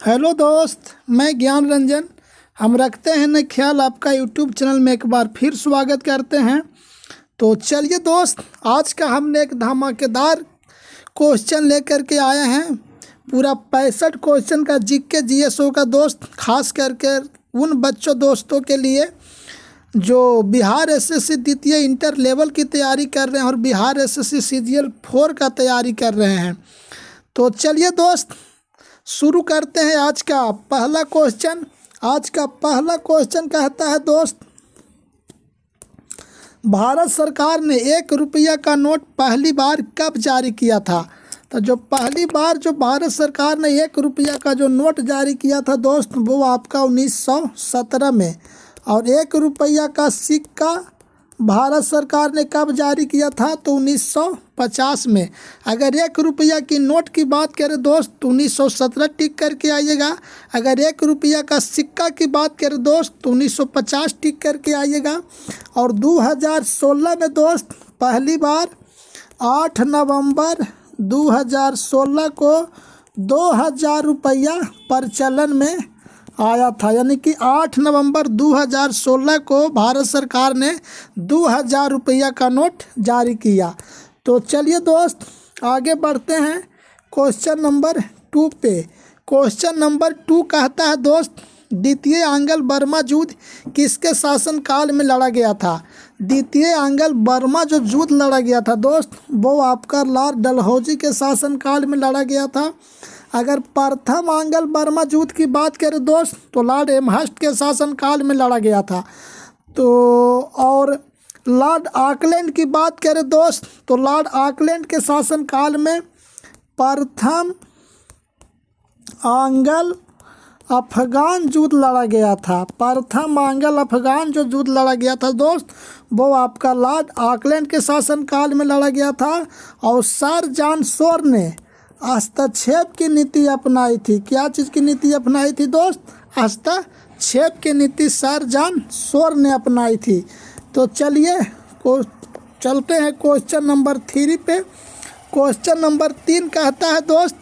Hello दोस्त, मैं ज्ञान रंजन। हम रखते हैं न ख्याल आपका यूट्यूब चैनल में एक बार फिर स्वागत करते हैं। तो चलिए दोस्त, आज का हमने एक धमाकेदार क्वेश्चन लेकर के आए हैं। पूरा 65 क्वेश्चन का जीके जीएसओ का दोस्त, खास करके उन बच्चों दोस्तों के लिए जो बिहार एसएससी द्वितीय इंटर लेवल की तैयारी कर रहे हैं और बिहार एसएससी सीजीएल 4 का तैयारी कर रहे हैं। तो चलिए दोस्त, शुरू करते हैं आज का पहला क्वेश्चन। आज का पहला क्वेश्चन कहता है दोस्त, भारत सरकार ने 1 रुपया का नोट पहली बार कब जारी किया था? तो जो पहली बार जो भारत सरकार ने 1 रुपया का जो नोट जारी किया था दोस्त, वो आपका 1917 में। और 1 रुपया का सिक्का भारत सरकार ने कब जारी किया था? तो 1950 में। अगर 1 रुपया की नोट की बात करें दोस्त तो 1917 टिक करके आइएगा। अगर 1 रुपया का सिक्का की बात करें दोस्त तो 1950 टिक करके आइएगा। और 2016 में दोस्त पहली बार 8 नवंबर 2016 को 2000 रुपया प्रचलन में आया था। यानी कि 8 नवंबर 2016 को भारत सरकार ने 2000 रुपया का नोट जारी किया। तो चलिए दोस्त, आगे बढ़ते हैं क्वेश्चन नंबर 2 पे। क्वेश्चन नंबर 2 कहता है दोस्त, द्वितीय आंग्ल बर्मा युद्ध किसके शासनकाल में लड़ा गया था? द्वितीय आंग्ल बर्मा जो युद्ध लड़ा गया था दोस्त, वो आपका लॉर्ड डलहौजी के शासनकाल में लड़ा गया था। अगर प्रथम आंग्ल बर्मा युद्ध की बात करें दोस्त तो लॉर्ड एमहर्स्ट के शासनकाल में लड़ा गया था। तो और लॉर्ड ऑकलैंड की बात करें दोस्त तो लॉर्ड ऑकलैंड के शासनकाल में प्रथम आंग्ल अफगान युद्ध लड़ा गया था। प्रथम आंग्ल अफगान जो युद्ध लड़ा गया था दोस्त, वो आपका लॉर्ड ऑकलैंड के शासनकाल में लड़ा गया था। और सर जॉन शोर ने हस्तक्षेप की नीति अपनाई थी। क्या चीज़ की नीति अपनाई थी दोस्त? हस्तक्षेप की नीति सर जॉन शोर ने अपनाई थी। तो चलिए चलते हैं क्वेश्चन नंबर 3 पे। क्वेश्चन नंबर 3 कहता है दोस्त,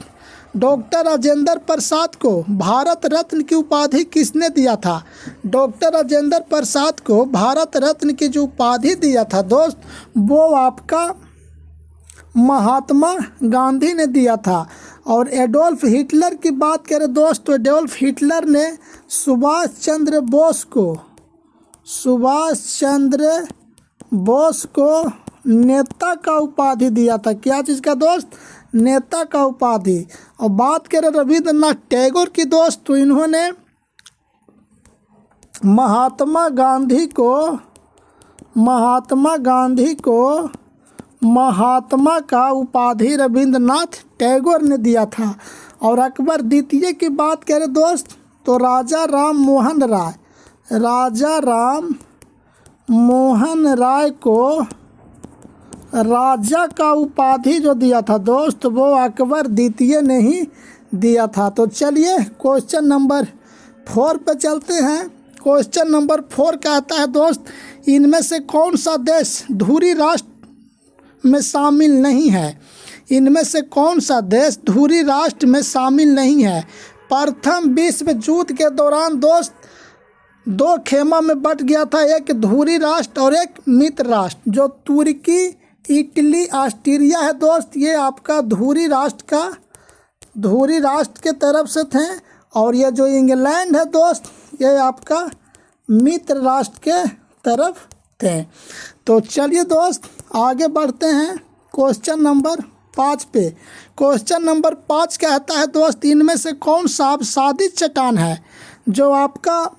डॉक्टर राजेंद्र प्रसाद को भारत रत्न की उपाधि किसने दिया था? डॉक्टर राजेंद्र प्रसाद को भारत रत्न की जो उपाधि दिया था दोस्त, वो आपका महात्मा गांधी ने दिया था। और एडोल्फ हिटलर की बात करें दोस्त तो एडोल्फ हिटलर ने सुभाष चंद्र बोस को नेता का उपाधि दिया था। क्या चीज़ का दोस्त? नेता का उपाधि। और बात करें रविंद्रनाथ टैगोर की दोस्त तो इन्होंने महात्मा गांधी को महात्मा का उपाधि रविंद्रनाथ टैगोर ने दिया था। और अकबर द्वितीय की बात करें दोस्त तो राजा राम मोहन राय को राजा का उपाधि जो दिया था दोस्त, वो अकबर द्वितीय ने ही दिया था। तो चलिए क्वेश्चन नंबर 4 पे चलते हैं। क्वेश्चन नंबर 4 कहता है दोस्त, इनमें से कौन सा देश धुरी राष्ट्र में शामिल नहीं है? इनमें से कौन सा देश धुरी राष्ट्र में शामिल नहीं है? प्रथम विश्व युद्ध के दौरान दोस्त 2 खेमा में बट गया था, एक धुरी राष्ट्र और एक मित्र राष्ट्र। जो तुर्की, इटली, ऑस्ट्रिया है दोस्त, ये आपका धुरी राष्ट्र के तरफ से थे। और ये जो इंग्लैंड है दोस्त, ये आपका मित्र राष्ट्र के तरफ थे। तो चलिए दोस्त, आगे बढ़ते हैं क्वेश्चन नंबर 5 पे। क्वेश्चन नंबर 5 कहता है दोस्त, इनमें से कौन सा अवसादी चट्टान है? जो आपका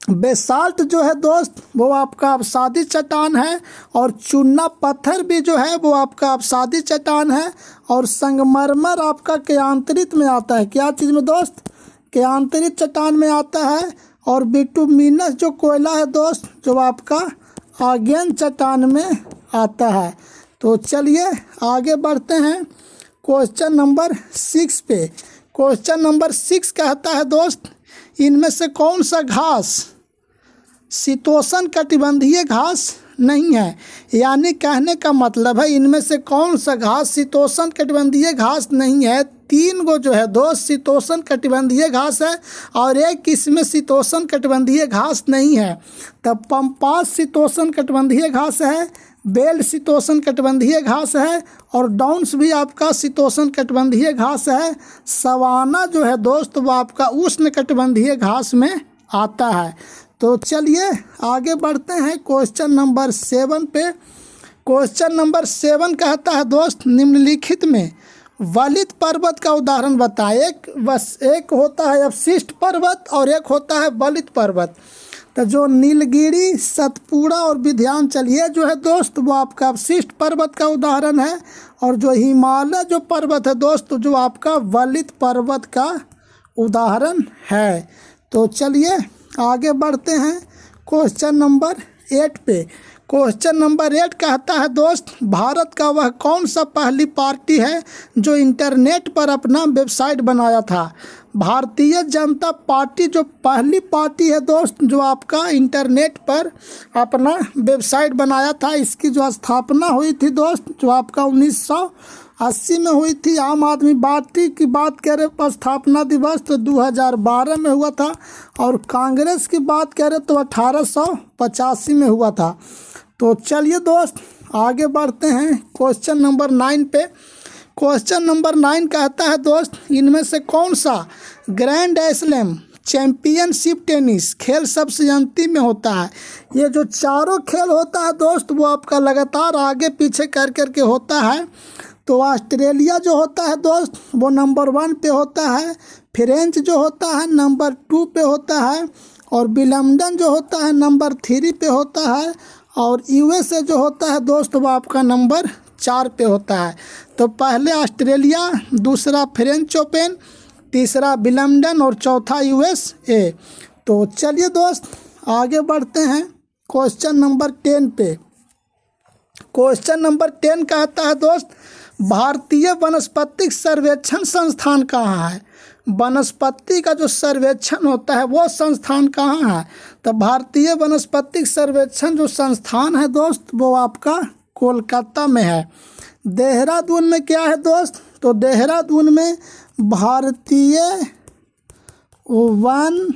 बेसाल्ट जो है दोस्त, वो आपका अवसादी चट्टान है। और चूना पत्थर भी जो है वो आपका अवसादी चट्टान है। और संगमरमर आपका केंद्रित में आता है। क्या चीज़ में दोस्त? केंद्रित चट्टान में आता है। और बिटुमिनस जो कोयला है दोस्त, जो आपका आग्नेय चट्टान में आता है। तो चलिए आगे बढ़ते हैं क्वेश्चन नंबर 6 पे। क्वेश्चन नंबर 6 कहता है दोस्त, इनमें से कौन सा घास शीतोष्ण कटिबंधीय घास नहीं है। यानी कहने का मतलब है इनमें से कौन सा घास शीतोष्ण कटिबंधीय घास नहीं है। 3 गो जो है दोस्त शीतोष्ण कटिबंधीय घास है और एक इसमें शीतोष्ण कटिबंधीय घास नहीं है। तब पंपास शीतोष्ण कटिबंधीय घास है, बेल्ट शीतोष्ण कटिबंधीय घास है और डाउन्स भी आपका शीतोष्ण कटिबंधीय घास है। सवाना जो है दोस्त वो आपका उष्ण कटिबंधीय घास में आता है। तो चलिए आगे बढ़ते हैं क्वेश्चन नंबर 7 पे। क्वेश्चन नंबर 7 कहता है दोस्त निम्नलिखित में वलित पर्वत का उदाहरण बताएं। एक होता है अवशिष्ट पर्वत और एक होता है वलित पर्वत। तो जो नीलगिरी, सतपुड़ा और विंध्याचल ये जो है दोस्त वो आपका अवशिष्ट पर्वत का उदाहरण है और जो हिमालय जो पर्वत है दोस्त जो आपका वलित पर्वत का उदाहरण है। तो चलिए आगे बढ़ते हैं क्वेश्चन नंबर 8 पे। क्वेश्चन नंबर 8 कहता है दोस्त भारत का वह कौन सा पहली पार्टी है जो इंटरनेट पर अपना वेबसाइट बनाया था। भारतीय जनता पार्टी जो पहली पार्टी है दोस्त जो आपका इंटरनेट पर अपना वेबसाइट बनाया था, इसकी जो स्थापना हुई थी दोस्त जो आपका 1980 में हुई थी। आम आदमी पार्टी की बात करें स्थापना दिवस तो 2012 में हुआ था और कांग्रेस की बात करें तो 1885 में हुआ था। तो चलिए दोस्त आगे बढ़ते हैं क्वेश्चन नंबर 9 पे। क्वेश्चन नंबर 9 कहता है दोस्त इनमें से कौन सा ग्रैंड स्लैम चैंपियनशिप टेनिस खेल सबसे अंतिम में होता है। ये जो चारों खेल होता है दोस्त वो आपका लगातार आगे पीछे कर के होता है। तो ऑस्ट्रेलिया जो होता है दोस्त वो नंबर 1 पे होता है, फ्रेंच जो होता है नंबर 2 पे होता है और विलियमडन जो होता है नंबर 3 पे होता है और यूएसए जो होता है दोस्त वो आपका नंबर 4 पे होता है। तो पहले ऑस्ट्रेलिया, दूसरा फ्रेंच ओपन, तीसरा विलियमडन और चौथा यूएसए। तो चलिए दोस्त आगे बढ़ते हैं क्वेश्चन नंबर 10 पे। क्वेश्चन नंबर 10 कहता है दोस्त भारतीय वनस्पतिक सर्वेक्षण संस्थान कहाँ है। वनस्पति का जो सर्वेक्षण होता है वो संस्थान कहाँ है। तो भारतीय वनस्पतिक सर्वेक्षण जो संस्थान है दोस्त वो आपका कोलकाता में है। देहरादून में क्या है दोस्त, तो देहरादून में भारतीय वन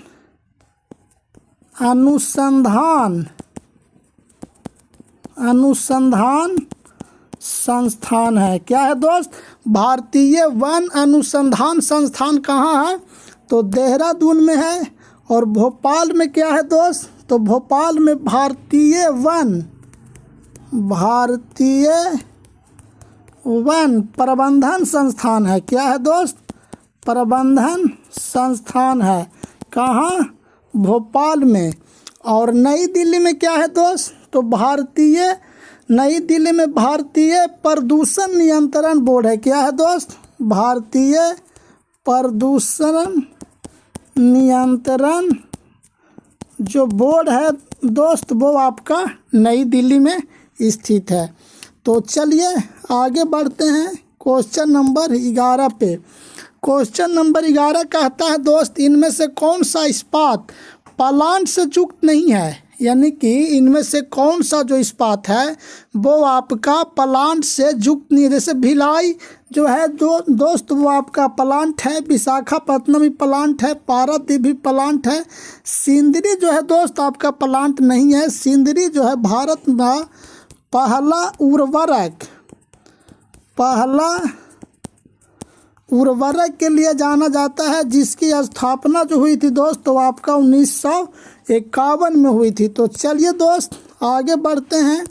अनुसंधान संस्थान है। क्या है दोस्त, भारतीय वन अनुसंधान संस्थान कहाँ है, तो देहरादून में है। और भोपाल में क्या है दोस्त, तो भोपाल में भारतीय वन प्रबंधन संस्थान है। क्या है दोस्त, प्रबंधन संस्थान है। कहाँ, भोपाल में। और नई दिल्ली में क्या है दोस्त, तो नई दिल्ली में भारतीय प्रदूषण नियंत्रण बोर्ड है। क्या है दोस्त, भारतीय प्रदूषण नियंत्रण जो बोर्ड है दोस्त वो आपका नई दिल्ली में स्थित है। तो चलिए आगे बढ़ते हैं क्वेश्चन नंबर 11 पे। क्वेश्चन नंबर 11 कहता है दोस्त इनमें से कौन सा इस्पात पलांट से युक्त नहीं है। यानी कि इनमें से कौन सा जो इस्पात है वो आपका प्लांट से युक्त नहीं है। जैसे भिलाई जो है जो दोस्त वो आपका प्लांट है, विशाखापट्टनम भी प्लांट है, पारादीप भी प्लांट है। सिंदरी जो है दोस्त आपका प्लांट नहीं है। सिंदरी जो है भारत में पहला उर्वरक के लिए जाना जाता है जिसकी स्थापना जो हुई थी दोस्त तो आपका 1951 में हुई थी। तो चलिए दोस्त आगे बढ़ते हैं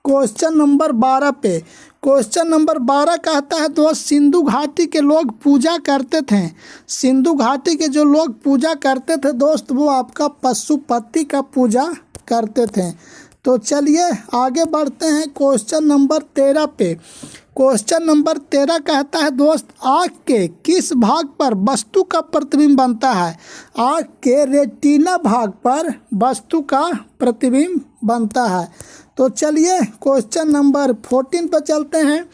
क्वेश्चन नंबर 12 पे। क्वेश्चन नंबर 12 कहता है दोस्त सिंधु घाटी के लोग पूजा करते थे। सिंधु घाटी के जो लोग पूजा करते थे दोस्त वो आपका पशुपति का पूजा करते थे। तो चलिए आगे बढ़ते हैं क्वेश्चन नंबर 13 पे। क्वेश्चन नंबर 13 कहता है दोस्त आँख के किस भाग पर वस्तु का प्रतिबिंब बनता है। आँख के रेटिना भाग पर वस्तु का प्रतिबिंब बनता है। तो चलिए क्वेश्चन नंबर 14 पर चलते हैं।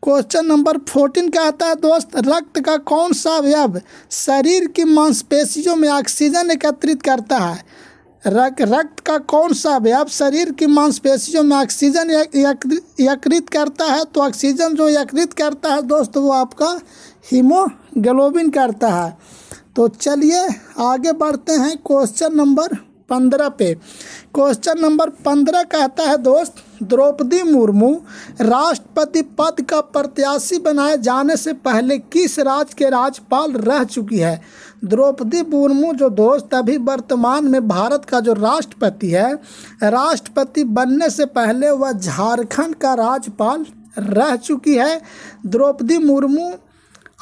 क्वेश्चन नंबर 14 कहता है दोस्त रक्त का कौन सा अवयव शरीर की मांसपेशियों में ऑक्सीजन एकत्रित करता है। रक्त का कौन सा अवयव शरीर की मांसपेशियों में ऑक्सीजन एकत्रित करता है? तो ऑक्सीजन जो एकत्रित करता है दोस्त वो आपका हीमोग्लोबिन करता है। तो चलिए आगे बढ़ते हैं क्वेश्चन नंबर 15 पे। क्वेश्चन नंबर 15 कहता है दोस्त, द्रौपदी मुर्मू राष्ट्रपति पद का प्रत्याशी बनाए जाने से पहले किस राज्य के राज्यपाल रह चुकी है? द्रौपदी मुर्मू जो दोस्त अभी वर्तमान में भारत का जो राष्ट्रपति है, राष्ट्रपति बनने से पहले वह झारखंड का राज्यपाल रह चुकी है। द्रौपदी मुर्मू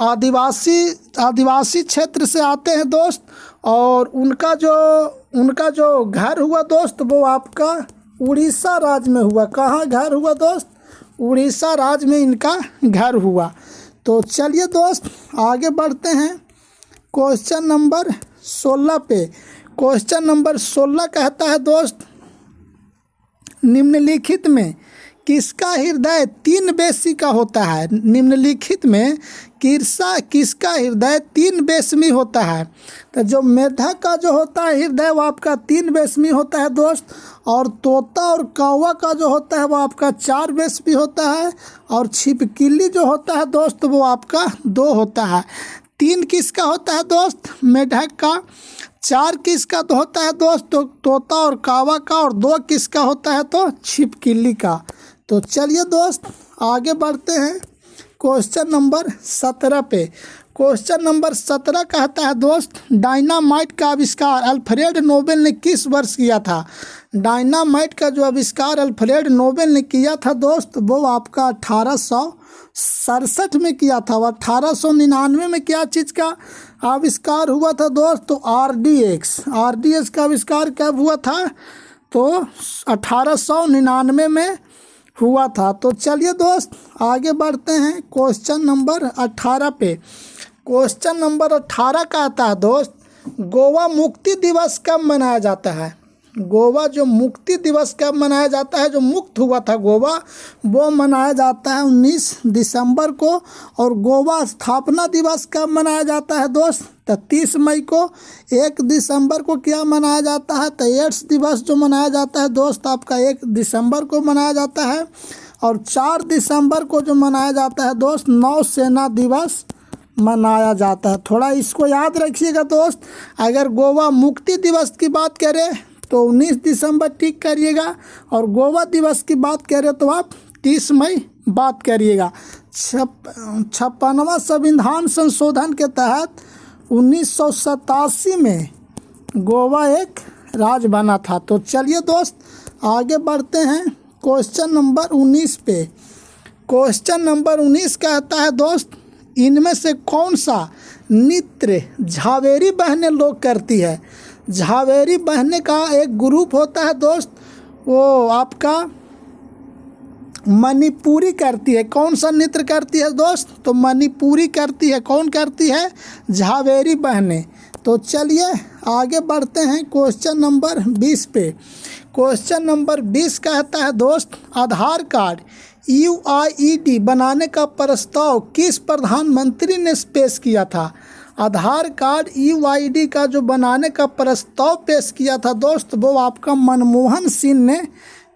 आदिवासी क्षेत्र से आते हैं दोस्त, और उनका जो घर हुआ दोस्त वो आपका उड़ीसा राज्य में हुआ। कहाँ घर हुआ दोस्त? उड़ीसा राज्य में इनका घर हुआ। तो चलिए दोस्त आगे बढ़ते हैं क्वेश्चन नंबर 16 पे। क्वेश्चन नंबर 16 कहता है दोस्त, निम्नलिखित में किसका हृदय 3 बेसी का होता है? निम्नलिखित में किसका हृदय 3 बेसमी होता है? तो जो मेढक का जो होता है हृदय वो आपका 3 बेसमी होता है दोस्त, और तोता और कौवा का जो होता है वो आपका 4 बेसमी होता है, और छिपकली जो होता है दोस्त वो आपका 2 होता है। 3 किसका होता है दोस्त? मेढक का। 4 किसका तो होता है दोस्त? तो तोता और कौवा का। और 2 किसका होता है? तो छिपकली का। तो चलिए दोस्त आगे बढ़ते हैं क्वेश्चन नंबर 17 पे। क्वेश्चन नंबर 17 कहता है दोस्त, डायनामाइट का आविष्कार अल्फ्रेड नोबेल ने किस वर्ष किया था? डायनामाइट का जो आविष्कार अल्फ्रेड नोबेल ने किया था दोस्त वो आपका 1867 में किया था। 1899 में क्या चीज़ का आविष्कार हुआ था दोस्त? तो आरडीएक्स का आविष्कार कब हुआ था? तो 1899 में हुआ था। तो चलिए दोस्त आगे बढ़ते हैं क्वेश्चन नंबर 18 पे। क्वेश्चन नंबर 18 का आता है दोस्त, गोवा मुक्ति दिवस कब मनाया जाता है? गोवा जो मुक्ति दिवस कब मनाया जाता है? जो मुक्त हुआ था गोवा वो मनाया जाता है 19 दिसंबर को। और गोवा स्थापना दिवस कब मनाया जाता है दोस्त? तो 30 मई को। 1 दिसंबर को क्या मनाया जाता है? तो एड्स दिवस जो मनाया जाता है दोस्त आपका 1 दिसंबर को मनाया जाता है। और 4 दिसंबर को जो मनाया जाता है दोस्त नौसेना दिवस मनाया जाता है। थोड़ा इसको याद रखिएगा दोस्त, अगर गोवा मुक्ति दिवस की बात करें तो 19 दिसंबर टिक करिएगा, और गोवा दिवस की बात करें तो आप 30 मई बात करिएगा। 56वां संविधान संशोधन के तहत 1987 में गोवा एक राज्य बना था। तो चलिए दोस्त आगे बढ़ते हैं क्वेश्चन नंबर 19 पे। क्वेश्चन नंबर 19 कहता है दोस्त, इनमें से कौन सा नृत्य झावेरी बहनें लोग करती है? झावेरी बहनें का एक ग्रुप होता है दोस्त, वो आपका मणिपुरी करती है। कौन सा नृत्य करती है दोस्त? तो मणिपुरी करती है। कौन करती है? झावेरी बहनें। तो चलिए आगे बढ़ते हैं क्वेश्चन नंबर 20 पे। क्वेश्चन नंबर 20 कहता है दोस्त, आधार कार्ड UID बनाने का प्रस्ताव किस प्रधानमंत्री ने पेश किया था? आधार कार्ड UID का जो बनाने का प्रस्ताव पेश किया था दोस्त वो आपका मनमोहन सिंह ने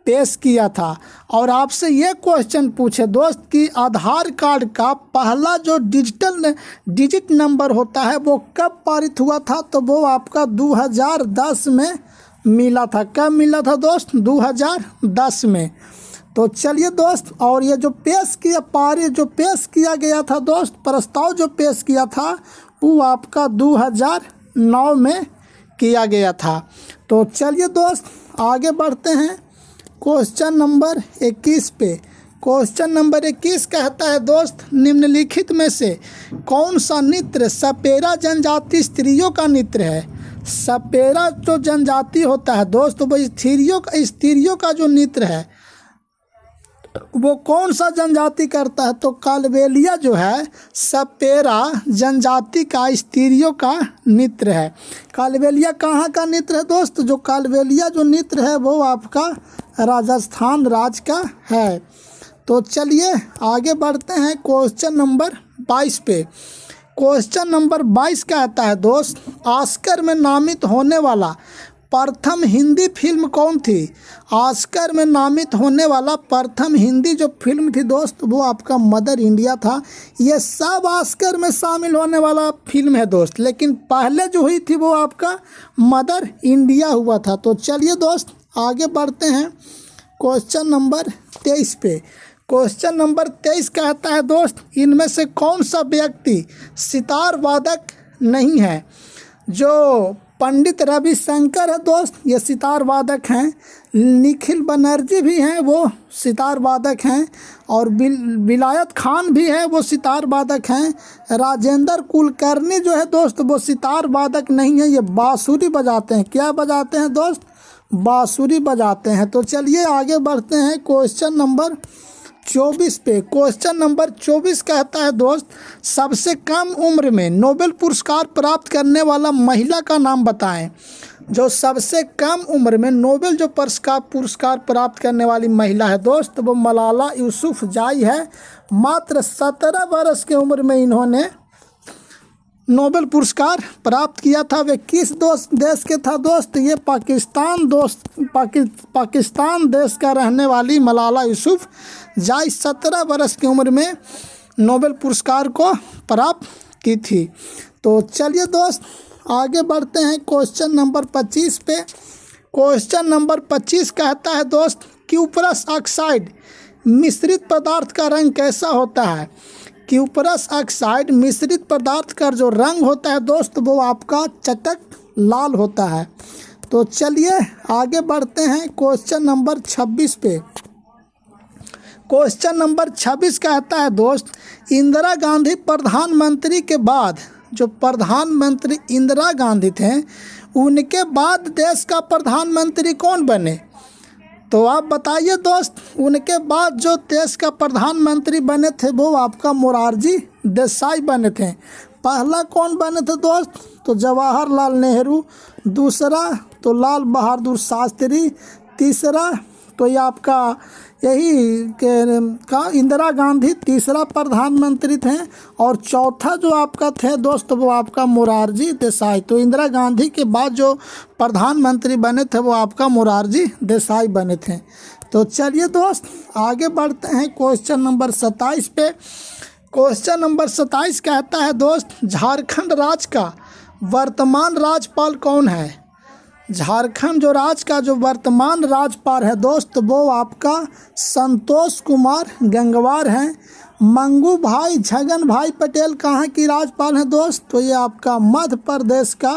पेश किया था। और आपसे ये क्वेश्चन पूछे दोस्त कि आधार कार्ड का पहला जो डिजिट नंबर होता है वो कब पारित हुआ था? तो वो आपका 2010 में मिला था। कब मिला था दोस्त? 2010 में। तो चलिए दोस्त, और ये जो पेश किया गया था दोस्त, प्रस्ताव जो पेश किया था वो आपका 2009 में किया गया था। तो चलिए दोस्त आगे बढ़ते हैं क्वेश्चन नंबर 21 पे। क्वेश्चन नंबर 21 कहता है दोस्त, निम्नलिखित में से कौन सा नृत्य सपेरा जनजाति स्त्रियों का नृत्य है? सपेरा जो जनजाति होता है दोस्त वो स्त्रियों का जो नृत्य है वो कौन सा जनजाति करता है? तो कालबेलिया जो है सपेरा जनजाति का स्त्रियों का नृत्य है। कालबेलिया कहाँ का नृत्य है दोस्त? जो कालबेलिया जो नृत्य है वो आपका राजस्थान राज्य का है। तो चलिए आगे बढ़ते हैं क्वेश्चन नंबर 22 पे। क्वेश्चन नंबर 22 का आता है दोस्त, ऑस्कर में नामित होने वाला प्रथम हिंदी फिल्म कौन थी? ऑस्कर में नामित होने वाला प्रथम हिंदी जो फिल्म थी दोस्त वो आपका मदर इंडिया था। ये सब ऑस्कर में शामिल होने वाला फिल्म है दोस्त, लेकिन पहले जो हुई थी वो आपका मदर इंडिया हुआ था। तो चलिए दोस्त आगे बढ़ते हैं क्वेश्चन नंबर 23 पे। क्वेश्चन नंबर 23 कहता है दोस्त, इनमें से कौन सा व्यक्ति सितार वादक नहीं है? जो पंडित रविशंकर है दोस्त ये सितार वादक हैं, निखिल बनर्जी भी हैं वो सितार वादक हैं, और विलायत खान भी है वो सितार वादक हैं। राजेंद्र कुलकर्णी जो है दोस्त वो सितार वादक नहीं है, ये बांसुरी बजाते हैं। क्या बजाते हैं दोस्त? बांसुरी बजाते हैं। तो चलिए आगे बढ़ते हैं क्वेश्चन नंबर 24 पे। क्वेश्चन नंबर 24 कहता है दोस्त, सबसे कम उम्र में नोबेल पुरस्कार प्राप्त करने वाला महिला का नाम बताएं। जो सबसे कम उम्र में नोबेल जो पुरस्कार प्राप्त करने वाली महिला है दोस्त वो मलाला यूसुफजाई है। मात्र 17 वर्ष की उम्र में इन्होंने नोबेल पुरस्कार प्राप्त किया था। वे किस देश के था दोस्त? ये पाकिस्तान देश का रहने वाली मलाला यूसुफजाई 17 वर्ष की उम्र में नोबेल पुरस्कार को प्राप्त की थी। तो चलिए दोस्त आगे बढ़ते हैं क्वेश्चन नंबर 25 पे। क्वेश्चन नंबर 25 कहता है दोस्त, क्यूपरस ऑक्साइड मिश्रित पदार्थ का रंग कैसा होता है? क्यूपरस ऑक्साइड मिश्रित पदार्थ का जो रंग होता है दोस्त वो आपका चटक लाल होता है। तो चलिए आगे बढ़ते हैं क्वेश्चन नंबर 26 पे। क्वेश्चन नंबर 26 कहता है दोस्त, इंदिरा गांधी प्रधानमंत्री के बाद जो प्रधानमंत्री इंदिरा गांधी थे उनके बाद देश का प्रधानमंत्री कौन बने? तो आप बताइए दोस्त, उनके बाद जो देश का प्रधानमंत्री बने थे वो आपका मोरारजी देसाई बने थे। पहला कौन बने थे दोस्त? तो जवाहरलाल नेहरू, दूसरा तो लाल बहादुर शास्त्री, तीसरा तो ये आपका यही का इंदिरा गांधी तीसरा प्रधानमंत्री थे, और चौथा जो आपका थे दोस्त वो आपका मोरारजी देसाई। तो इंदिरा गांधी के बाद जो प्रधानमंत्री बने थे वो आपका मोरारजी देसाई बने थे। तो चलिए दोस्त आगे बढ़ते हैं क्वेश्चन नंबर 27 पे। क्वेश्चन नंबर 27 कहता है दोस्त, झारखंड राज्य का वर्तमान राज्यपाल कौन है? झारखंड जो राज्य का जो वर्तमान राज्यपाल है दोस्त वो आपका संतोष कुमार गंगवार हैं। मंगू भाई झगन भाई पटेल कहाँ की राज्यपाल हैं दोस्त? तो ये आपका मध्य प्रदेश का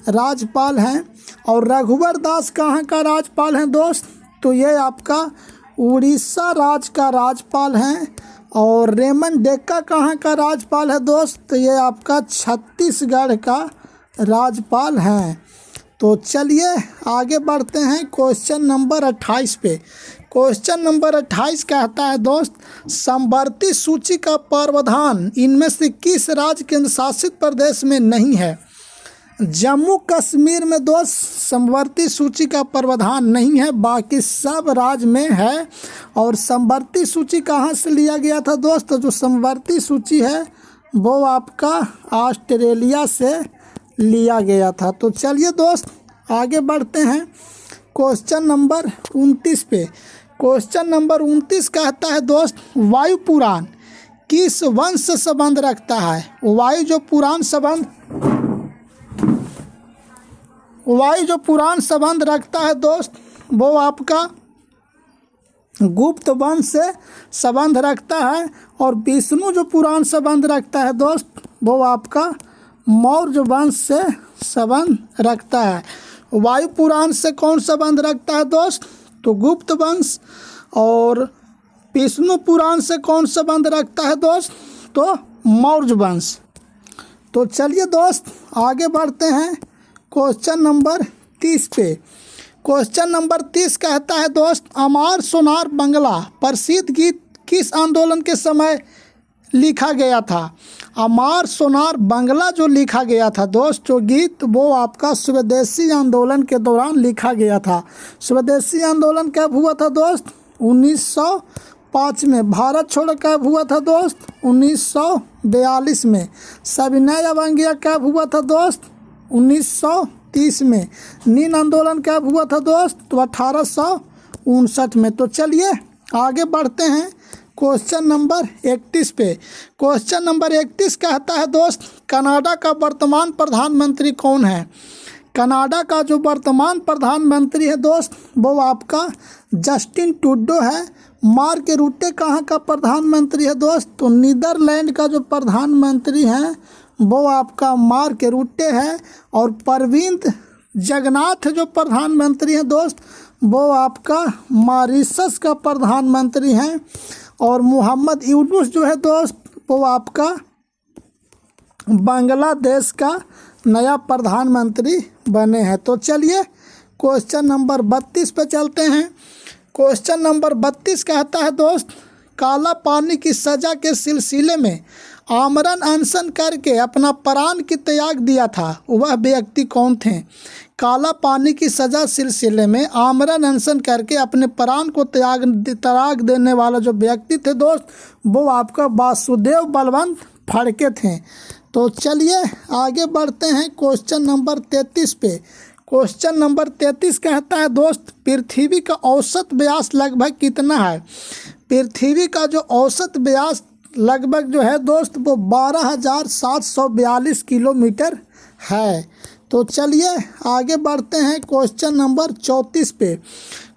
राज्यपाल हैं। और रघुवर दास कहाँ का राज्यपाल हैं दोस्त? तो ये आपका उड़ीसा राज्य का राज्यपाल हैं। और रेमन डेक्का कहाँ का राज्यपाल है दोस्त? तो ये आपका छत्तीसगढ़ का राज्यपाल हैं। तो चलिए आगे बढ़ते हैं क्वेश्चन नंबर 28 पे। क्वेश्चन नंबर 28 कहता है दोस्त, समवर्ती सूची का प्रावधान इनमें से किस राज्य केंद्र शासित प्रदेश में नहीं है? जम्मू कश्मीर में दोस्त समवर्ती सूची का प्रावधान नहीं है, बाकी सब राज्य में है। और समवर्ती सूची कहाँ से लिया गया था दोस्त? जो समवर्ती सूची है वो आपका ऑस्ट्रेलिया से लिया गया था। तो चलिए दोस्त आगे बढ़ते हैं क्वेश्चन नंबर 29 पे। क्वेश्चन नंबर 29 कहता है दोस्त, वायु पुराण किस वंश से संबंध रखता है? वायु जो पुराण संबंध रखता है दोस्त वो आपका गुप्त वंश से संबंध रखता है। और विष्णु जो पुराण संबंध रखता है दोस्त वो आपका मौर्य वंश से संबंध रखता है। वायु पुराण से कौन संबंध रखता है दोस्त? तो गुप्त वंश। और विष्णु पुराण से कौन संबंध रखता है दोस्त? तो मौर्य वंश। तो चलिए दोस्त आगे बढ़ते हैं क्वेश्चन नंबर 30 पे। क्वेश्चन नंबर 30 कहता है दोस्त, अमार सोनार बंगला प्रसिद्ध गीत किस आंदोलन के समय लिखा गया था? अमार सोनार बंगला जो लिखा गया था दोस्त जो गीत वो आपका स्वदेशी आंदोलन के दौरान लिखा गया था। स्वदेशी आंदोलन कब हुआ था दोस्त? 1905 में। भारत छोड़ो कब हुआ था दोस्त? 1942 में। सविनय अवज्ञा कब हुआ था दोस्त? 1830 में। नील आंदोलन कब हुआ था दोस्त? तो 1859 में। तो चलिए आगे बढ़ते हैं क्वेश्चन नंबर 31 पे। क्वेश्चन नंबर 31 कहता है दोस्त, कनाडा का वर्तमान प्रधानमंत्री कौन है? कनाडा का जो वर्तमान प्रधानमंत्री है दोस्त वो आपका जस्टिन ट्रूडो है। मार्क रूटे कहाँ का प्रधानमंत्री है दोस्त? तो नीदरलैंड का जो प्रधानमंत्री है वो आपका मार्क रूटे है। और प्रविंद जगन्नाथ जो प्रधानमंत्री हैं दोस्त वो आपका मॉरिशस का प्रधानमंत्री हैं। और मोहम्मद यूनुस जो है दोस्त वो आपका बांग्लादेश का नया प्रधानमंत्री बने हैं। तो चलिए क्वेश्चन नंबर 32 पे चलते हैं। क्वेश्चन नंबर 32 कहता है दोस्त, काला पानी की सज़ा के सिलसिले में आमरण अनशन करके अपना प्राण की त्याग दिया था, वह व्यक्ति कौन थे? काला पानी की सज़ा सिलसिले में आमरण अनशन करके अपने प्राण को त्याग देने वाला जो व्यक्ति थे दोस्त वो आपका वासुदेव बलवंत फड़के थे। तो चलिए आगे बढ़ते हैं क्वेश्चन नंबर 33 पे। क्वेश्चन नंबर 33 कहता है दोस्त, पृथ्वी का औसत व्यास लगभग कितना है? पृथ्वी का जो औसत व्यास लगभग जो है दोस्त वो 12,742 किलोमीटर है। तो चलिए आगे बढ़ते हैं क्वेश्चन नंबर 34 पे।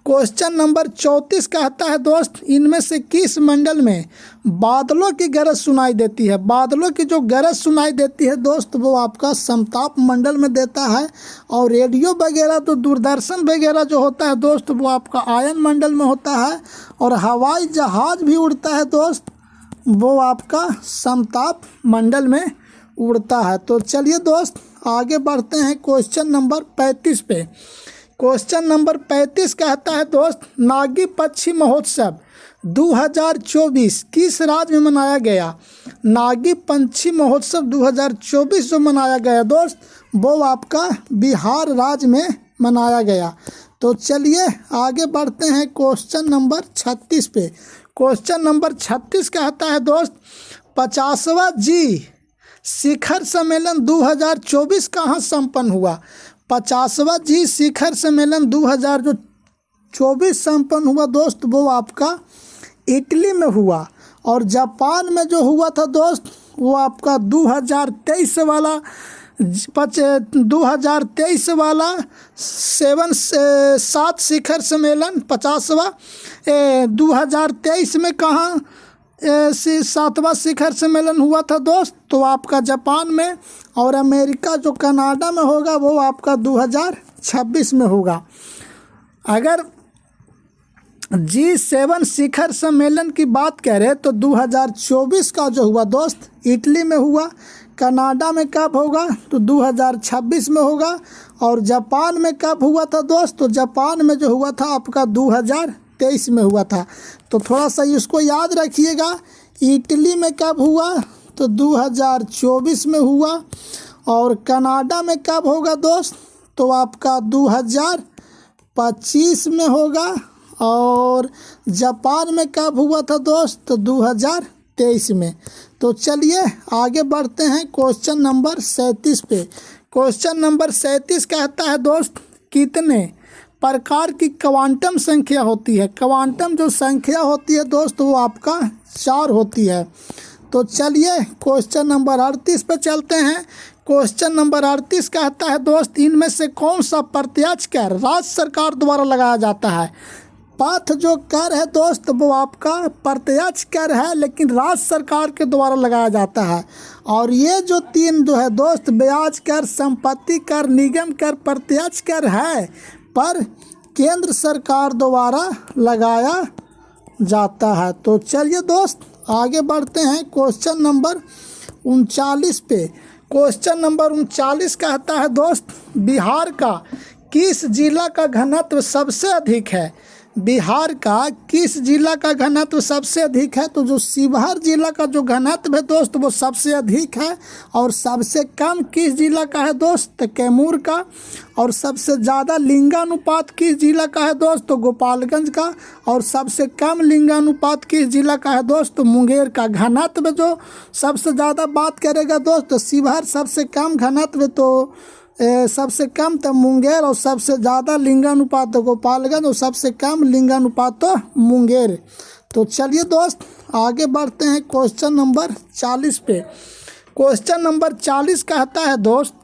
क्वेश्चन नंबर 34 कहता है दोस्त, इनमें से किस मंडल में बादलों की गरज सुनाई देती है? बादलों की जो गरज सुनाई देती है दोस्त वो आपका समताप मंडल में देता है। और रेडियो वगैरह तो दूरदर्शन वगैरह जो होता है दोस्त वो आपका आयन मंडल में होता है। और हवाई जहाज़ भी उड़ता है दोस्त वो आपका समताप मंडल में उड़ता है। तो चलिए दोस्त आगे बढ़ते हैं क्वेश्चन नंबर 35 पे। क्वेश्चन नंबर 35 कहता है दोस्त, नागी पक्षी महोत्सव 2024 किस राज्य में मनाया गया? नागी पंछी महोत्सव 2024 जो मनाया गया दोस्त वो आपका बिहार राज्य में मनाया गया। तो चलिए आगे बढ़ते हैं क्वेश्चन नंबर 36 पे। क्वेश्चन नंबर 36 कहता है दोस्त, 50वां जी शिखर सम्मेलन 2024 कहाँ संपन्न हुआ? 50वां जी शिखर सम्मेलन 2024 संपन्न हुआ दोस्त वो आपका इटली में हुआ। और जापान में जो हुआ था दोस्त वो आपका 2023 वाला 7 शिखर सम्मेलन 50वां 2023 में कहाँ 7वां शिखर सम्मेलन हुआ था दोस्त? तो आपका जापान में। और अमेरिका जो कनाडा में होगा वो आपका 2026 में होगा। अगर G7 शिखर सम्मेलन की बात करें तो 2024 का जो हुआ दोस्त इटली में हुआ। कनाडा में कब होगा? तो 2026 में होगा। और जापान में कब हुआ था दोस्त? तो जापान में जो हुआ था आपका 2023 में हुआ था। तो थोड़ा सा इसको याद रखिएगा। इटली में कब हुआ? तो 2024 में हुआ। और कनाडा में कब होगा दोस्त? तो आपका 2025 में होगा। और जापान में कब हुआ था दोस्त? तो 2023 में। तो चलिए आगे बढ़ते हैं क्वेश्चन नंबर 37 पे। क्वेश्चन नंबर 37 कहता है दोस्त, कितने प्रकार की क्वांटम संख्या होती है? क्वांटम जो संख्या होती है दोस्त वो आपका 4 होती है। तो चलिए क्वेश्चन नंबर 38 पे चलते हैं। क्वेश्चन नंबर 38 कहता है दोस्त, इनमें से कौन सा प्रत्यक्ष कर राज्य सरकार द्वारा लगाया जाता है? पथ जो कर है दोस्त वो आपका प्रत्यक्ष कर है लेकिन राज्य सरकार के द्वारा लगाया जाता है। और ये जो 3 जो है दोस्त, ब्याज कर, संपत्ति कर, निगम कर, प्रत्यक्ष कर है पर केंद्र सरकार द्वारा लगाया जाता है। तो चलिए दोस्त आगे बढ़ते हैं क्वेश्चन नंबर 39 पे। क्वेश्चन नंबर 39 कहता है दोस्त, बिहार का किस जिला का घनत्व सबसे अधिक है? बिहार का किस जिला का घनत्व सबसे अधिक है? तो जो शिवहर जिला का जो घनत्व है दोस्त वो सबसे अधिक है। और सबसे कम किस जिला का है दोस्त? तो कैमूर का। और सबसे ज़्यादा लिंगानुपात किस जिला का है दोस्त? तो गोपालगंज का। और सबसे कम लिंगानुपात किस जिला का है दोस्त? तो मुंगेर का। घनत्व जो सबसे ज़्यादा बात करेगा दोस्त तो शिवहर, सबसे कम घनत्व तो सबसे कम तो मुंगेर और सबसे ज़्यादा लिंगानुपात तो गोपालगंज और सबसे कम लिंगानुपात तो मुंगेर। तो चलिए दोस्त आगे बढ़ते हैं क्वेश्चन नंबर 40 पे। क्वेश्चन नंबर 40 कहता है दोस्त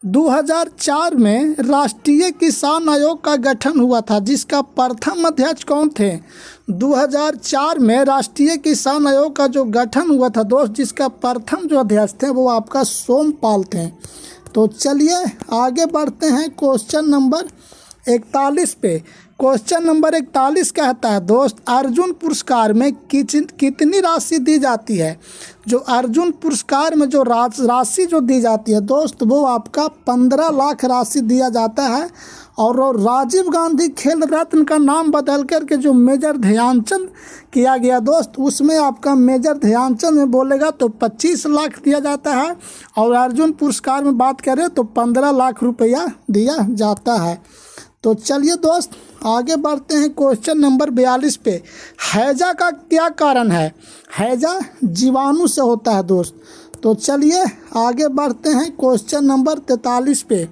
2004 में राष्ट्रीय किसान आयोग का गठन हुआ था, जिसका प्रथम अध्यक्ष कौन थे। 2004 में राष्ट्रीय किसान आयोग का जो गठन हुआ था दोस्त, जिसका प्रथम जो अध्यक्ष थे वो आपका सोमपाल थे। तो चलिए आगे बढ़ते हैं क्वेश्चन नंबर 41 पे। क्वेश्चन नंबर 41 कहता है दोस्त अर्जुन पुरस्कार में कितनी राशि दी जाती है। जो अर्जुन पुरस्कार में जो राशि जो दी जाती है दोस्त, वो आपका 15 लाख राशि दिया जाता है। और राजीव गांधी खेल रत्न का नाम बदल करके जो मेजर ध्यानचंद किया गया दोस्त, उसमें आपका मेजर ध्यानचंद में बोलेगा तो 25 लाख दिया जाता है। और अर्जुन पुरस्कार में बात करें तो 15 लाख रुपया दिया जाता है। तो चलिए दोस्त आगे बढ़ते हैं क्वेश्चन नंबर 42 पे। हैजा का क्या कारण है। हैजा जीवाणु से होता है दोस्त। तो चलिए आगे बढ़ते हैं क्वेश्चन नंबर 43 पे।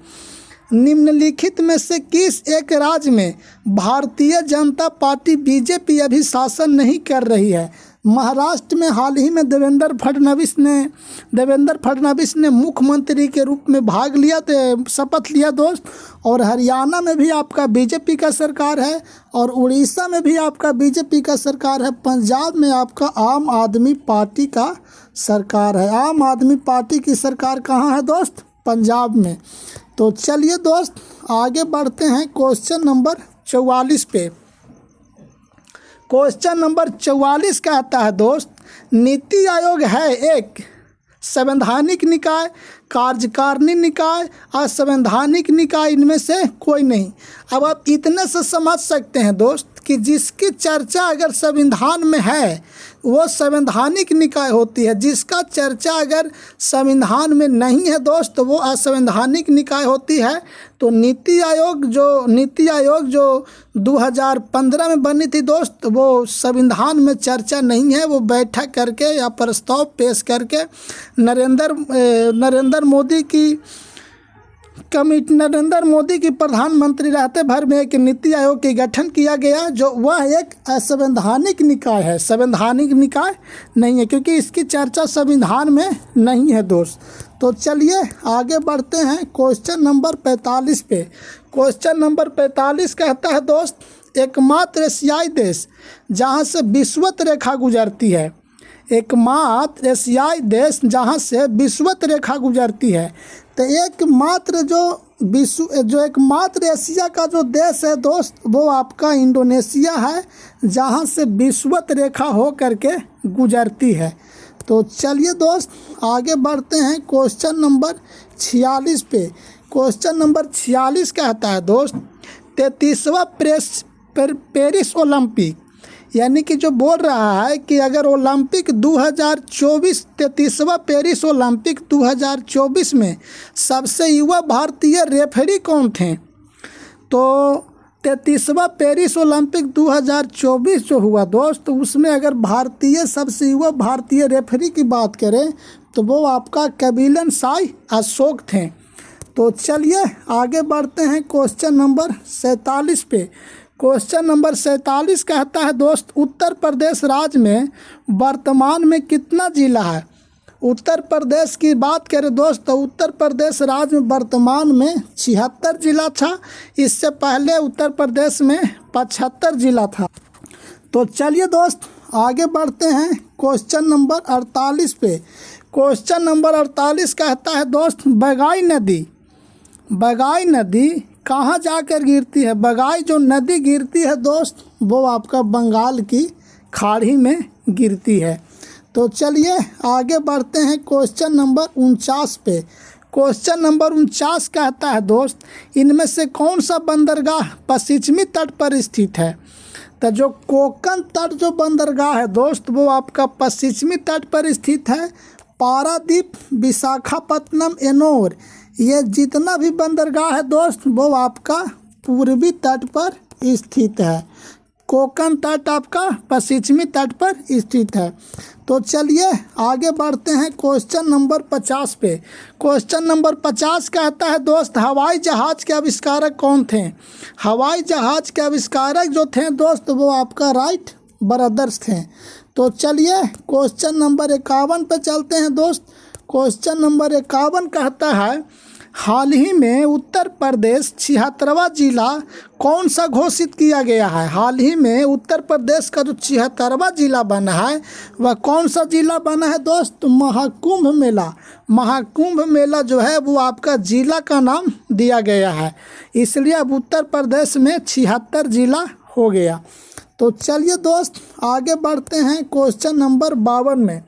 निम्नलिखित में से किस एक राज्य में भारतीय जनता पार्टी बीजेपी अभी शासन नहीं कर रही है। महाराष्ट्र में हाल ही में देवेंद्र फडणवीस ने मुख्यमंत्री के रूप में भाग लिया तो शपथ लिया दोस्त। और हरियाणा में भी आपका बीजेपी का सरकार है और उड़ीसा में भी आपका बीजेपी का सरकार है। पंजाब में आपका आम आदमी पार्टी का सरकार है। आम आदमी पार्टी की सरकार कहाँ है दोस्त, पंजाब में। तो चलिए दोस्त आगे बढ़ते हैं क्वेश्चन नंबर 44 पे। क्वेश्चन नंबर 44 कहता है दोस्त नीति आयोग है एक संवैधानिक निकाय, कार्यकारिणी निकाय, असंवैधानिक निकाय, इनमें से कोई नहीं। अब आप इतने से समझ सकते हैं दोस्त कि जिसकी चर्चा अगर संविधान में है वो संवैधानिक निकाय होती है, जिसका चर्चा अगर संविधान में नहीं है दोस्त तो वो असंवैधानिक निकाय होती है। तो नीति आयोग जो 2015 में बनी थी दोस्त, वो संविधान में चर्चा नहीं है। वो बैठक करके या प्रस्ताव पेश करके नरेंद्र मोदी की प्रधानमंत्री रहते भर में एक नीति आयोग के गठन किया गया, जो वह एक असंवैधानिक निकाय है, संवैधानिक निकाय नहीं है, क्योंकि इसकी चर्चा संविधान में नहीं है दोस्त। तो चलिए आगे बढ़ते हैं क्वेश्चन नंबर 45 पे। क्वेश्चन नंबर 45 कहता है दोस्त एकमात्र एशियाई देश जहां से विषुवत रेखा गुजरती है। एकमात्र एशियाई देश जहां से विषुवत रेखा गुजरती है। तो एकमात्र एशिया का जो देश है दोस्त वो आपका इंडोनेशिया है, जहां से विषुवत रेखा हो करके गुजरती है। तो चलिए दोस्त आगे बढ़ते हैं क्वेश्चन नंबर 46 पे। क्वेश्चन नंबर 46 कहता है दोस्त 33वां पेरिस ओलंपिक, यानी कि जो बोल रहा है कि अगर ओलंपिक 2024 33वां पेरिस ओलंपिक 2024 में सबसे युवा भारतीय रेफरी कौन थे। तो 33वां पेरिस ओलंपिक 2024 जो हुआ दोस्त, उसमें अगर सबसे युवा भारतीय रेफरी की बात करें तो वो आपका कबिलन साई अशोक थे। तो चलिए आगे बढ़ते हैं क्वेश्चन नंबर 47 पे। क्वेश्चन नंबर 47 कहता है दोस्त उत्तर प्रदेश राज्य में वर्तमान में कितना जिला है। उत्तर प्रदेश की बात करें दोस्त तो उत्तर प्रदेश राज्य में वर्तमान में 76 जिला था। इससे पहले उत्तर प्रदेश में 75 जिला था। तो चलिए दोस्त आगे बढ़ते हैं क्वेश्चन नंबर 48 पे। क्वेश्चन नंबर 48 कहता है दोस्त बगाई नदी कहाँ जाकर गिरती है। बगाई जो नदी गिरती है दोस्त वो आपका बंगाल की खाड़ी में गिरती है। तो चलिए आगे बढ़ते हैं क्वेश्चन नंबर 49 पे। क्वेश्चन नंबर 49 कहता है दोस्त इनमें से कौन सा बंदरगाह पश्चिमी तट पर स्थित है। तो जो कोंकण तट जो बंदरगाह है दोस्त वो आपका पश्चिमी तट पर स्थित है। पारादीप, विशाखापत्तनम, एनोर, ये जितना भी बंदरगाह है दोस्त वो आपका पूर्वी तट पर स्थित है। कोंकण तट आपका पश्चिमी तट पर स्थित है। तो चलिए आगे बढ़ते हैं क्वेश्चन नंबर 50 पे। क्वेश्चन नंबर 50 कहता है दोस्त, हवाई जहाज़ के आविष्कारक कौन थे? हवाई जहाज़ के आविष्कारक जो थे दोस्त वो आपका राइट ब्रदर्स थे। तो चलिए क्वेश्चन नंबर 51 पे चलते हैं दोस्त। क्वेश्चन नंबर 51 कहता है, हाल ही में उत्तर प्रदेश 76वां जिला कौन सा घोषित किया गया है? हाल ही में उत्तर प्रदेश का जो 76वां जिला बना है वह कौन सा जिला बना है दोस्त? महाकुंभ मेला। महाकुंभ मेला जो है वो आपका जिला का नाम दिया गया है, इसलिए अब उत्तर प्रदेश में 76 जिला हो गया। तो चलिए दोस्त आगे बढ़ते हैं क्वेश्चन नंबर 52 में।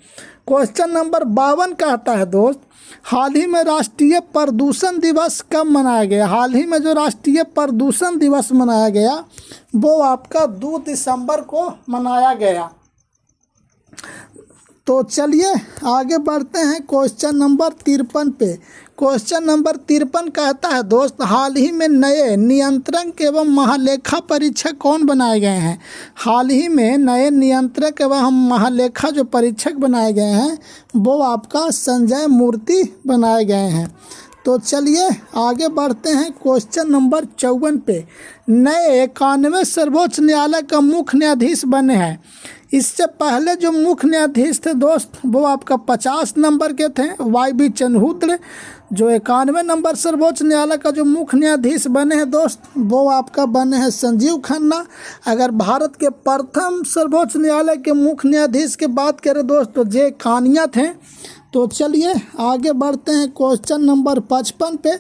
क्वेश्चन नंबर 52 कहता है दोस्त, हाल ही में राष्ट्रीय प्रदूषण दिवस कब मनाया गया? हाल ही में जो राष्ट्रीय प्रदूषण दिवस मनाया गया वो आपका 2 दिसंबर को मनाया गया। तो चलिए आगे बढ़ते हैं क्वेश्चन नंबर 53 पे। क्वेश्चन नंबर 53 कहता है दोस्त, हाल ही में नए नियंत्रक एवं महालेखा परीक्षक कौन बनाए गए हैं? हाल ही में नए नियंत्रक एवं महालेखा जो परीक्षक बनाए गए हैं वो आपका संजय मूर्ति बनाए गए हैं। तो चलिए आगे बढ़ते हैं क्वेश्चन नंबर 54 पे। नए 91 सर्वोच्च न्यायालय का मुख्य न्यायाधीश बने हैं। इससे पहले जो मुख्य न्यायाधीश थे दोस्त वो आपका 50 नंबर के थे, YB चंद्रचूड़। जो 91 नंबर सर्वोच्च न्यायालय का जो मुख्य न्यायाधीश बने हैं दोस्त वो आपका बने हैं संजीव खन्ना। अगर भारत के प्रथम सर्वोच्च न्यायालय के मुख्य न्यायाधीश की बात करें दोस्त तो जे कानिया थे। तो चलिए आगे बढ़ते हैं क्वेश्चन नंबर 55 पे।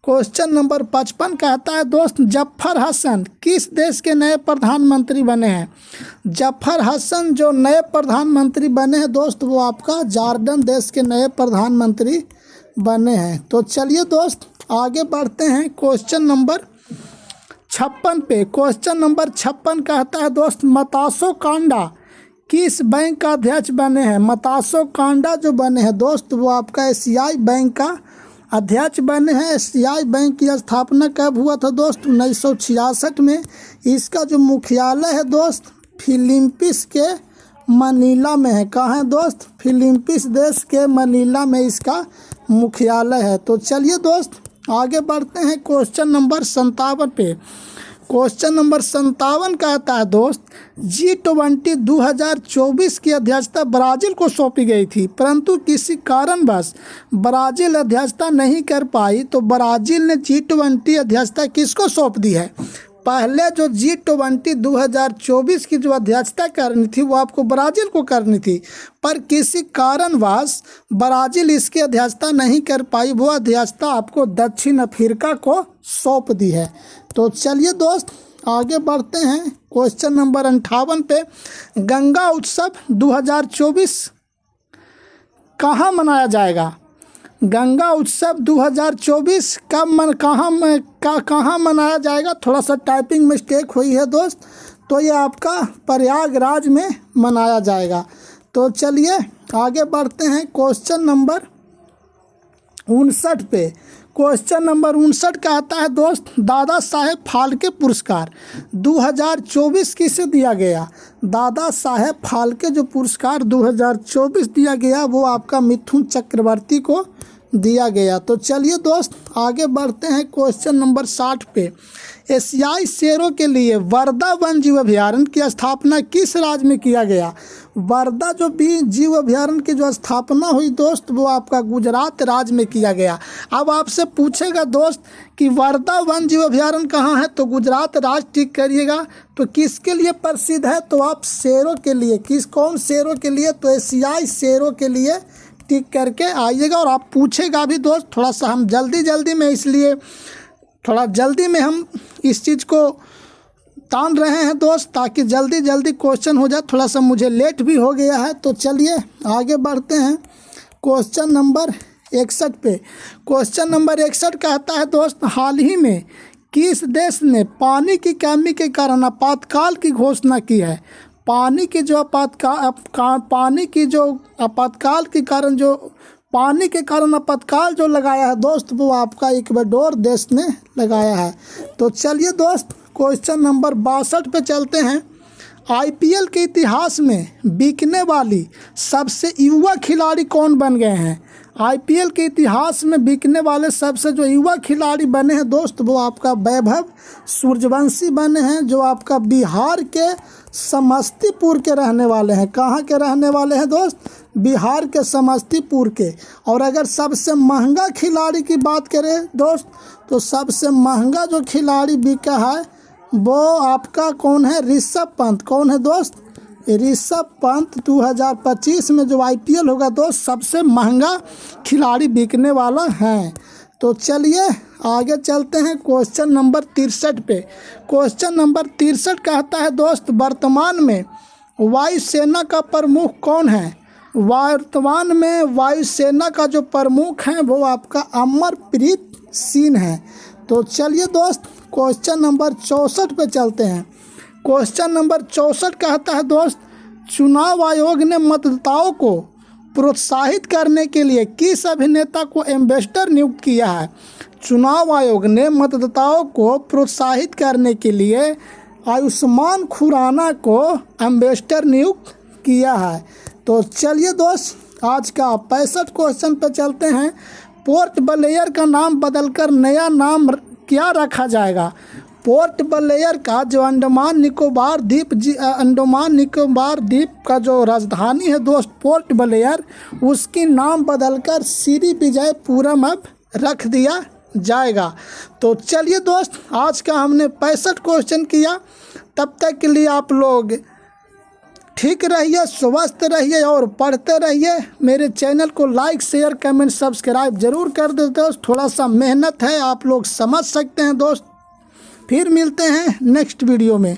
क्वेश्चन नंबर 55 कहता है दोस्त, जफर हसन किस देश के नए प्रधानमंत्री बने हैं? जफर हसन जो नए प्रधानमंत्री बने हैं दोस्त वो आपका जॉर्डन देश के नए प्रधानमंत्री बने हैं। तो चलिए दोस्त आगे बढ़ते हैं क्वेश्चन नंबर 56 पे। क्वेश्चन नंबर 56 कहता है दोस्त, मतासो कांडा किस बैंक का अध्यक्ष बने हैं? मतासो कांडा जो बने हैं दोस्त वो आपका एशियाई बैंक का अध्यक्ष बने हैं। एशियाई बैंक की स्थापना कब हुआ था दोस्त? 1966 में। इसका जो मुख्यालय है दोस्त फिलीपींस के मनीला में है। कहाँ है दोस्त? फिलीपींस देश के मनीला में इसका मुख्यालय है। तो चलिए दोस्त आगे बढ़ते हैं क्वेश्चन नंबर 57 पे। क्वेश्चन नंबर 57 कहता है दोस्त, G20 2024 की अध्यक्षता ब्राज़ील को सौंपी गई थी, परंतु किसी कारणवश ब्राज़ील अध्यक्षता नहीं कर पाई। तो ब्राज़ील ने G20 अध्यक्षता किसको सौंप दी है? पहले जो G20 2024 की जो अध्यक्षता करनी थी वो आपको ब्राज़ील को करनी थी, पर किसी कारणवश ब्राज़ील इसकी अध्यक्षता नहीं कर पाई। वो अध्यक्षता आपको दक्षिण अफ्रीका को सौंप दी है। तो चलिए दोस्त आगे बढ़ते हैं क्वेश्चन नंबर 58 पे। गंगा उत्सव 2024 कहाँ मनाया जाएगा? गंगा उत्सव 2024 कहाँ मनाया जाएगा? थोड़ा सा टाइपिंग मिस्टेक हुई है दोस्त, तो ये आपका प्रयागराज में मनाया जाएगा। तो चलिए आगे बढ़ते हैं क्वेश्चन नंबर 59 पे। क्वेश्चन नंबर 59 कहता है दोस्त, दादा साहेब फाल्के पुरस्कार 2024 किसे दिया गया? दादा साहेब फाल्के जो पुरस्कार 2024 दिया गया वो आपका मिथुन चक्रवर्ती को दिया गया। तो चलिए दोस्त आगे बढ़ते हैं क्वेश्चन नंबर 60 पे। एशियाई शेरों के लिए वर्धा वन जीव अभयारण्य की स्थापना किस राज्य में किया गया? वर्धा जो भी जीव अभयारण्य की जो स्थापना हुई दोस्त वो आपका गुजरात राज्य में किया गया। अब आपसे पूछेगा दोस्त कि वर्धा वन जीव अभयारण्य कहाँ है, तो गुजरात राज्य टिक करिएगा। तो किसके लिए प्रसिद्ध है? तो आप शेरों के लिए। कौन शेरों के लिए? तो एशियाई शेरों के लिए टिक करके आइएगा। और आप पूछेगा भी दोस्त, थोड़ा सा हम जल्दी में इसलिए थोड़ा जल्दी में हम इस चीज़ को तान रहे हैं दोस्त, ताकि जल्दी क्वेश्चन हो जाए। थोड़ा सा मुझे लेट भी हो गया है। तो चलिए आगे बढ़ते हैं क्वेश्चन नंबर 61 पे। क्वेश्चन नंबर 61 कहता है दोस्त, हाल ही में किस देश ने पानी की कमी के कारण आपातकाल की घोषणा की है? पानी के कारण आपातकाल जो लगाया है दोस्त वो आपका इक्वाडोर देश ने लगाया है। तो चलिए दोस्त क्वेश्चन नंबर 62 पे चलते हैं। आईपीएल के इतिहास में बिकने वाली सबसे युवा खिलाड़ी कौन बन गए हैं? आईपीएल के इतिहास में बिकने वाले सबसे जो युवा खिलाड़ी बने हैं दोस्त, वो आपका वैभव सूर्यवंशी बने हैं, जो आपका बिहार के समस्तीपुर के रहने वाले हैं। कहाँ के रहने वाले हैं दोस्त? बिहार के समस्तीपुर के। और अगर सबसे महंगा खिलाड़ी की बात करें दोस्त, तो सबसे महंगा जो खिलाड़ी बिका है वो आपका कौन है? ऋषभ पंत। कौन है दोस्त? ऋषभ पंत 2025 में जो आईपीएल होगा दोस्त, सबसे महंगा खिलाड़ी बिकने वाला है। तो चलिए आगे चलते हैं क्वेश्चन नंबर 63 पे। क्वेश्चन नंबर 63 कहता है दोस्त, वर्तमान में वायुसेना का प्रमुख कौन है? वर्तमान में वायुसेना का जो प्रमुख है वो आपका अमरप्रीत सिंह है। तो चलिए दोस्त क्वेश्चन नंबर 64 पे चलते हैं। क्वेश्चन नंबर 64 कहता है दोस्त, चुनाव आयोग ने मतदाताओं को प्रोत्साहित करने के लिए किस अभिनेता को एम्बेसडर नियुक्त किया है? चुनाव आयोग ने मतदाताओं को प्रोत्साहित करने के लिए आयुष्मान खुराना को एम्बेसडर नियुक्त किया है। तो चलिए दोस्त आज का 65 क्वेश्चन पे चलते हैं। पोर्ट ब्लेयर का नाम बदलकर नया नाम क्या रखा जाएगा? पोर्ट ब्लेयर का जो अंडमान निकोबार द्वीप का जो राजधानी है दोस्त पोर्ट ब्लेयर, उसकी नाम बदलकर श्रीविजयपुरम अब रख दिया जाएगा। तो चलिए दोस्त आज का हमने 65 क्वेश्चन किया। तब तक के लिए आप लोग ठीक रहिए, स्वस्थ रहिए और पढ़ते रहिए। मेरे चैनल को लाइक शेयर कमेंट सब्सक्राइब जरूर कर दो दोस्त। थोड़ा सा मेहनत है, आप लोग समझ सकते हैं दोस्त। फिर मिलते हैं नेक्स्ट वीडियो में।